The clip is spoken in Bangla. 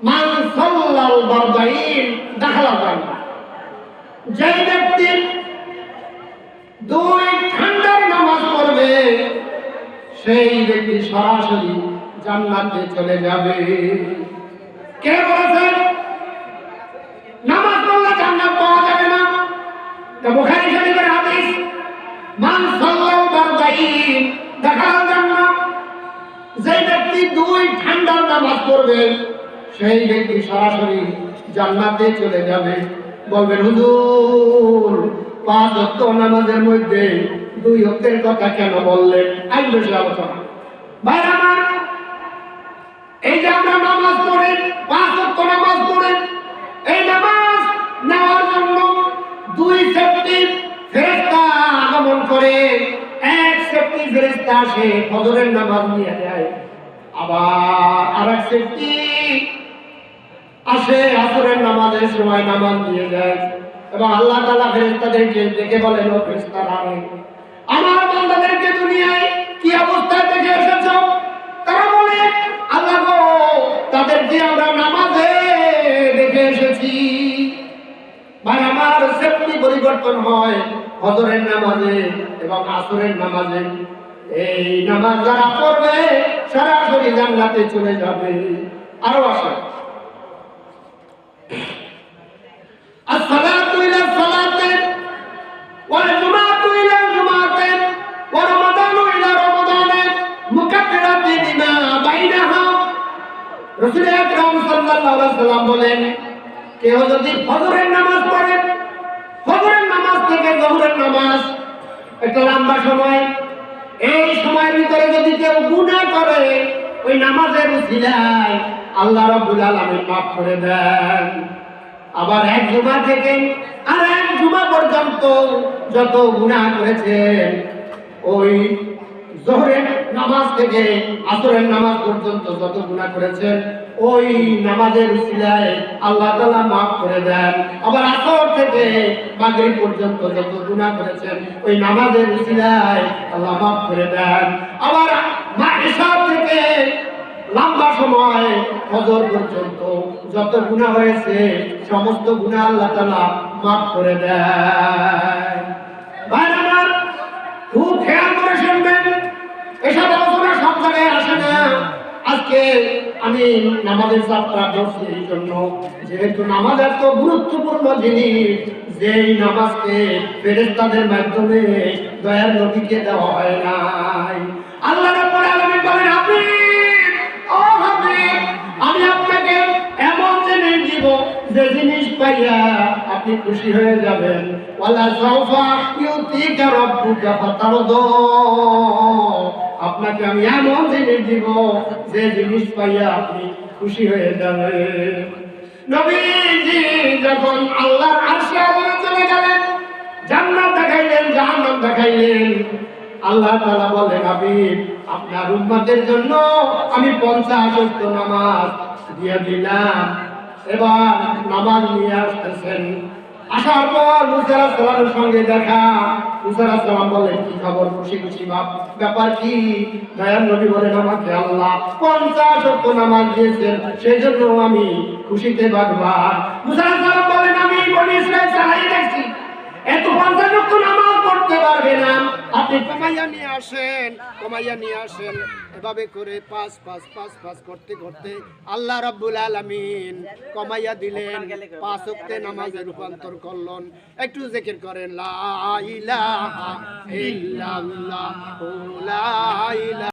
মান সাল্লাল বারদাইন দাখালাল জান্নাহ, যে ব্যক্তি দুই ঠান্ডার নামাজ পড়বে সেই ব্যক্তি সরাসরি জান্নাতে চলে যাবে। কে বলেছেন নামাজ পড়লে জান্নাত পাওয়া যাবে না? তো বুখারী শরীফের হাদিস, মান সাল্লাল বারদাইন দাখালাল জান্নাহ, যে ব্যক্তি দুই ঠান্ডার নামাজ পড়বে সেই ব্যক্তি সরাসরি জান্নাতে চলে যাবে। বলবেন হুজুর 5 ওয়াক্ত নামাজের মধ্যে 2 ওয়াক্তের কথা কেন বললেন? আজ বেশি আলোচনা ভাই আমার, এই যে আমরা নামাজ পড়ি 5 ওয়াক্ত নামাজ পড়ি, এই নামাজ নেওয়ার জন্য 2 সেফটি ফেরেশতা আগমন করে। এক সেফটি ফেরেশতা আসে ফজরের নামাজ নিয়ে যায়, আবার আরেক সেফটি আসে আসরের নামাজের সময় নামাজ নিয়ে যায়। এবং আল্লাহ তাআলা ফেরেশতাদেরকে ডেকে বলেন, ও ফেরেশতারা, আমার বান্দাদেরকে দুনিয়ায় কি অবস্থায় দেখে এসেছো? তারা বলে, আল্লাহ গো, তাদেরকে আমরা নামাজে দেখে এসেছি। ভাই আমার, সেফটি পরিবর্তন হয় ফজরের নামাজে এবং আসরের নামাজে। এই নামাজ যারা পড়বে সরাসরি জান্নাতে চলে যাবে। আরো আসে, আসসালাতু ইলা সালাতে ওয়াল জুমাআতু ইলা জুমাআতে ওয়া রমাদানু ইলা রমাদানে মুকাফফিরাতিন লিমা বাইনাহা। রাসূল আকরাম সাল্লাল্লাহু আলাইহি ওয়াসাল্লাম বলেন, কেউ যদি ফজরের নামাজ পড়ে, ফজরের নামাজ থেকে যোহরের নামাজ একটা লম্বা সময়, এই সময়ের ভিতরে যদি কেউ গুনাহ করে, ওই নামাজের উসিলায় আল্লাহ রাব্বুল আলামিন মাফ করে দেন। আবার এক জুমা থেকে আর এক জুমা পর্যন্ত যত গুনাহ করেছেন, ওই যোহরের নামাজ থেকে আসরের নামাজ পর্যন্ত যত গুনাহ করেছেন, ওই নামাজের উসিলায় আল্লাহ তাআলা মাফ করে দেন। আবার আসর থেকে মাগরিব পর্যন্ত যত গুনাহ করেছেন, ওই নামাজের উসিলায় আল্লাহ মাফ করে দেন। আবার ইশা থেকে লম্বা সময় ফজর পর্যন্ত যত গুনাহ হয়েছে, সমস্ত গুনাহ আল্লাহ তাআলা মাফ করে দেন। ভাই আমার, খুব খেয়াল করে শুনবেন, এসব আলোচনা সব জায়গায় আসে না। আজকে আমি নামাজের চাপটা ধরছি এই জন্য, যেহেতু নামাজ এত গুরুত্বপূর্ণ জিনিস, যেই নামাজকে ফেরেশতাদের মাধ্যমে দয়ার নবীকে দেওয়া হয় নাই। আল্লাহ রাব্বুল আলামিন বলেন, আমি আপনাকে এমন জিনিস দিব যে জিনিস পাইয়া আপনি খুশি হয়ে যাবেন। ওয়ালা সাওফা ইউতিকা রাব্বুকা ফাতারদা, আপনাকে আমি এমন জিনিস দিব যে জিনিস পাইয়া আপনি খুশি হয়ে যাবেন। নবীজি যখন আল্লাহর আরশে আযমে চলে গেলেন, জান্নাত দেখাইলেন, জাহান্নাম দেখাইলেন, আল্লাহ তাআলা বলেন, হাবিব, আপনার উম্মতের জন্য আমি 50 ওয়াক্ত নামাজ দিয়ে দিলাম। এবার নামাজ নিয়ে আসতেছেন, আসার পর মুসা আলাইহিস সালামের সঙ্গে দেখা। মুসা আলাইহিস সালাম বলেন, কি খবর, খুশি খুশি ব্যাপার কি? দয়ার নবী বলেন, আমাকে আল্লাহ 50 ওয়াক্ত নামাজ দিয়েছেন, সেজন্য আমি খুশিতে বাগবার। মুসা আলাইহিস সালাম বলেন, আমি বনি ইসরাইল চালাই দেখছি, এত 50 ওয়াক্ত নামাজ পড়তে পারবে না, আপনি কমাইয়া নিয়ে আসেন, কমাইয়া নিয়ে আসেন। এভাবে করে 5 5 5 5 করতে করতে আল্লাহ রাব্বুল আলামিন কমাইয়া দিলেন, 5 ওয়াক্তে নামাজে রূপান্তর করলেন। একটু জিকির করেন, লা ইলাহা ইল্লাল্লাহ, লা ইলাহা